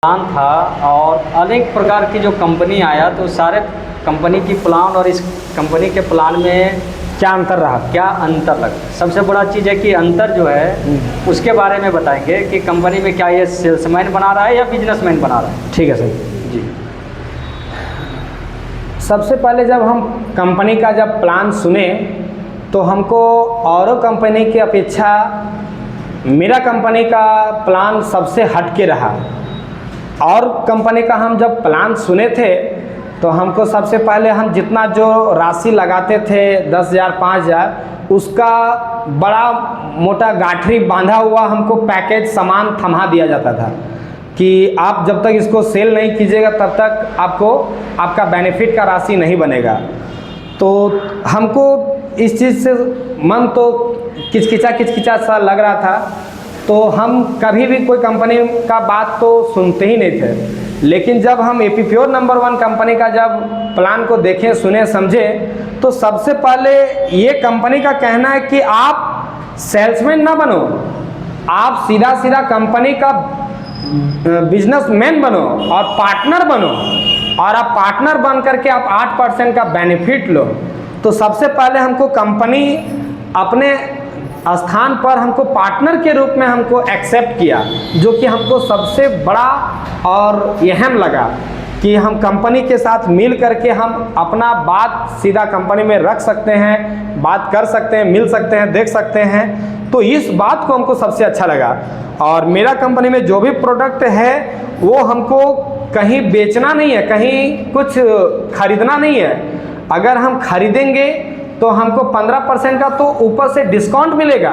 Plan था और अनेक प्रकार की जो कंपनी आया तो सारे कंपनी की प्लान और इस कंपनी के प्लान में क्या अंतर रहा? क्या अंतर लगा। सबसे बड़ा चीज़ है कि अंतर जो है उसके बारे में बताएंगे कि कंपनी में क्या ये सेल्समैन बना रहा है या बिजनेसमैन बना रहा है। ठीक है सर जी। सबसे पहले जब हम कंपनी का जब प्लान सुने तो हमको औरों कंपनी की अपेक्षा मेरा कंपनी का प्लान सबसे हटके रहा। और कंपनी का हम जब प्लान सुने थे तो हमको सबसे पहले हम जितना जो राशि लगाते थे 10,000 5,000 उसका बड़ा मोटा गाठरी बांधा हुआ हमको पैकेज सामान थमा दिया जाता था कि आप जब तक इसको सेल नहीं कीजिएगा तब तक आपको आपका बेनिफिट का राशि नहीं बनेगा। तो हमको इस चीज़ से मन तो किचकिचा सा लग रहा था। तो हम कभी भी कोई कंपनी का बात तो सुनते ही नहीं थे। लेकिन जब हम एपीप्योर नंबर 1 कंपनी का जब प्लान को देखें सुने समझे तो सबसे पहले ये कंपनी का कहना है कि आप सेल्समैन ना बनो, आप सीधा कंपनी का बिजनेसमैन बनो और पार्टनर बनो और आप पार्टनर बन करके आप 8% का बेनिफिट लो। तो सबसे पहले हमको कंपनी अपने स्थान पर हमको पार्टनर के रूप में हमको एक्सेप्ट किया, जो कि हमको सबसे बड़ा और अहम लगा कि हम कंपनी के साथ मिल करके हम अपना बात सीधा कंपनी में रख सकते हैं, बात कर सकते हैं, मिल सकते हैं, देख सकते हैं। तो इस बात को हमको सबसे अच्छा लगा। और मेरा कंपनी में जो भी प्रोडक्ट है वो हमको कहीं बेचना नहीं है, कहीं कुछ खरीदना नहीं है। अगर हम खरीदेंगे तो हमको 15% का तो ऊपर से डिस्काउंट मिलेगा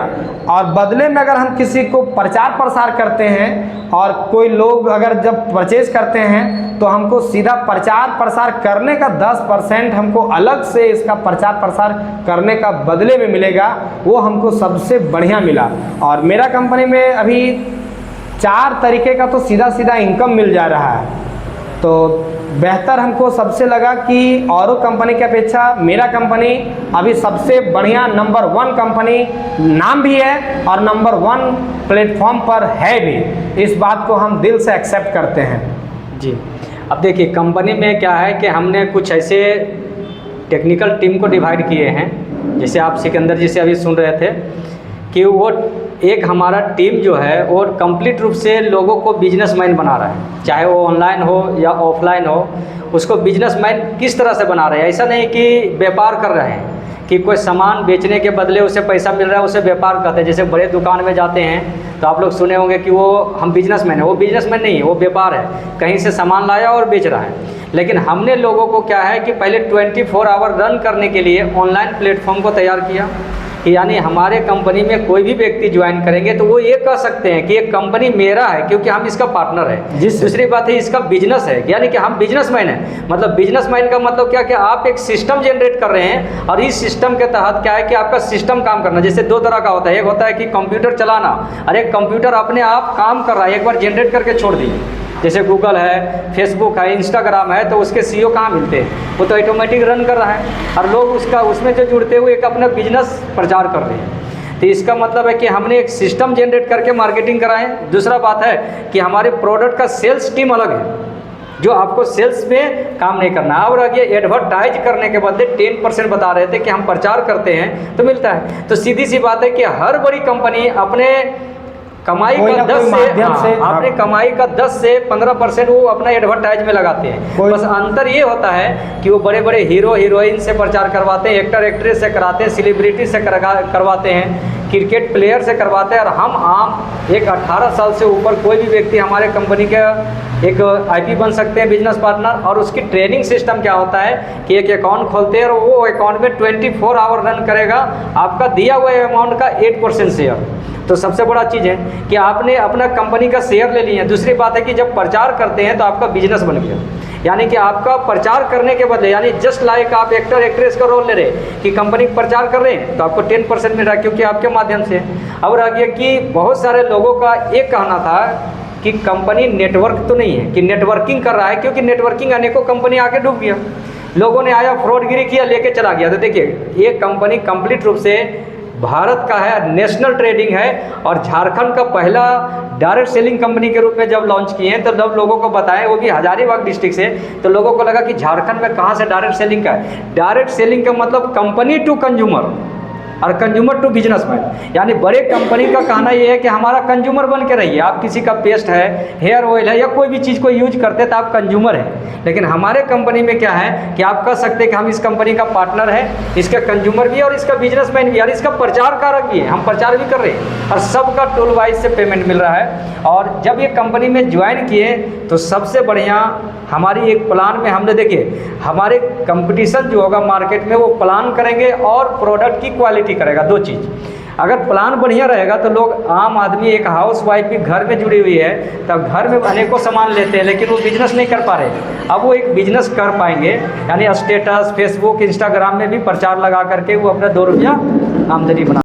और बदले में अगर हम किसी को प्रचार प्रसार करते हैं और कोई लोग अगर जब परचेज करते हैं तो हमको सीधा प्रचार प्रसार करने का 10% हमको अलग से इसका प्रचार प्रसार करने का बदले में मिलेगा। वो हमको सबसे बढ़िया मिला। और मेरा कंपनी में अभी 4 तरीके का तो सीधा इनकम मिल जा रहा है। तो बेहतर हमको सबसे लगा कि औरों कंपनी की अपेक्षा मेरा कंपनी अभी सबसे बढ़िया नंबर 1 कंपनी नाम भी है और नंबर 1 प्लेटफॉर्म पर है भी। इस बात को हम दिल से एक्सेप्ट करते हैं। जी। अब देखिए कंपनी में क्या है कि हमने कुछ ऐसे टेक्निकल टीम को डिवाइड किए हैं, जैसे आप सिकंदर जी से अभी सुन रहे थे कि वो एक हमारा टीम जो है वो कंप्लीट रूप से लोगों को बिजनेसमैन बना रहा है, चाहे वो ऑनलाइन हो या ऑफलाइन हो, उसको बिजनेसमैन किस तरह से बना रहे हैं। ऐसा नहीं कि व्यापार कर रहे हैं कि कोई सामान बेचने के बदले उसे पैसा मिल रहा है, उसे व्यापार कहते हैं। जैसे बड़े दुकान में जाते हैं तो आप लोग सुने होंगे कि वो हम बिजनेसमैन है, वो बिजनेसमैन नहीं है, वो व्यापार है, कहीं से सामान लाया और बेच रहा है। लेकिन हमने लोगों को क्या है कि पहले 24 आवर रन करने के लिए ऑनलाइन प्लेटफॉर्म को तैयार किया कि यानी हमारे कंपनी में कोई भी व्यक्ति ज्वाइन करेंगे तो वो ये कह सकते हैं कि ये कंपनी मेरा है क्योंकि हम इसका पार्टनर है। दूसरी बात है इसका बिजनेस है, यानी कि हम बिजनेसमैन हैं। मतलब बिजनेसमैन का मतलब क्या कि आप एक सिस्टम जनरेट कर रहे हैं और इस सिस्टम के तहत क्या है कि आपका सिस्टम काम करना। जैसे 2 तरह का होता है, एक होता है कि कंप्यूटर चलाना और एक कंप्यूटर अपने आप काम कर रहा है, एक बार जनरेट करके छोड़ दिए। जैसे गूगल है, फेसबुक है, इंस्टाग्राम है, तो उसके सीईओ कहाँ मिलते हैं, वो तो ऑटोमेटिक रन कर रहा है और लोग उसमें जो जुड़ते हुए एक अपना बिजनेस प्रचार कर रहे हैं। तो इसका मतलब है कि हमने एक सिस्टम जनरेट करके मार्केटिंग कराएं। दूसरा बात है कि हमारे प्रोडक्ट का सेल्स टीम अलग है जो आपको सेल्स में काम नहीं करना। और आगे एडवर्टाइज करने के बदले 10% बता रहे थे कि हम प्रचार करते हैं तो मिलता है। तो सीधी सी बात है कि हर बड़ी कंपनी अपने कमाई का 10 से 15% वो अपना एडवर्टाइज में लगाते हैं। बस अंतर ये होता है कि वो बड़े बड़े हीरो हीरोइन से प्रचार करवाते हैं, एक्टर एक्ट्रेस से कराते हैं, सेलिब्रिटी से करवाते हैं, क्रिकेट प्लेयर से करवाते हैं। और हम आम एक 18 साल से ऊपर कोई भी व्यक्ति हमारे कंपनी का एक आईपी बन सकते हैं, बिजनेस पार्टनर। और उसकी ट्रेनिंग सिस्टम क्या होता है कि एक अकाउंट खोलते हैं और वो अकाउंट में 24 आवर रन करेगा, आपका दिया हुआ अमाउंट का 8% शेयर। तो सबसे बड़ा चीज़ है कि आपने अपना कंपनी का शेयर ले लिया। दूसरी बात है कि जब प्रचार करते हैं तो आपका बिजनेस बन गया, यानी कि आपका प्रचार करने के बदले, यानी जस्ट लाइक आप एक्टर एक्ट्रेस का रोल ले रहे कि कंपनी प्रचार कर रहे हैं तो आपको 10% मिल रहा है क्योंकि आपके माध्यम से। और आगे कि बहुत सारे लोगों का एक कहना था कि कंपनी नेटवर्क तो नहीं है, कि नेटवर्किंग कर रहा है, क्योंकि नेटवर्किंग अनेकों कंपनी आके डूब गया, लोगों ने आया फ्रॉडगिरी किया लेके चला गया। तो देखिए ये कंपनी कंप्लीट रूप से भारत का है, नेशनल ट्रेडिंग है, और झारखंड का पहला डायरेक्ट सेलिंग कंपनी के रूप में जब लॉन्च किए हैं तो जब लोगों को बताएं, वो भी हजारीबाग डिस्ट्रिक्ट से, तो लोगों को लगा कि झारखंड में कहाँ से डायरेक्ट सेलिंग का है। डायरेक्ट सेलिंग का मतलब कंपनी टू कंज्यूमर और कंज्यूमर टू बिजनेसमैन, यानी बड़े कंपनी का कहना ये है कि हमारा कंज्यूमर बन के रहिए। आप किसी का पेस्ट है, हेयर ऑयल है, या कोई भी चीज़ को यूज करते तो आप कंज्यूमर हैं। लेकिन हमारे कंपनी में क्या है कि आप कह सकते हैं कि हम इस कंपनी का पार्टनर है, इसका कंज्यूमर भी है और इसका बिजनेसमैन भी है और इसका प्रचार कारक भी है, हम प्रचार भी कर रहे हैं और सबका टोल वाइज से पेमेंट मिल रहा है। और जब ये कंपनी में ज्वाइन किए तो सबसे बढ़िया हमारी एक प्लान में हमने, देखिए हमारे कंपटीशन जो होगा मार्केट में वो प्लान करेंगे और प्रोडक्ट की क्वालिटी करेगा, दो चीज़। अगर प्लान बढ़िया रहेगा तो लोग, आम आदमी, एक हाउस वाइफ भी घर में जुड़ी हुई है तब घर में अनेकों सामान लेते हैं लेकिन वो बिजनेस नहीं कर पा रहे, अब वो एक बिजनेस कर पाएंगे, यानी स्टेटस फेसबुक इंस्टाग्राम में भी प्रचार लगा करके वो अपना 2 रुपया आमदनी बना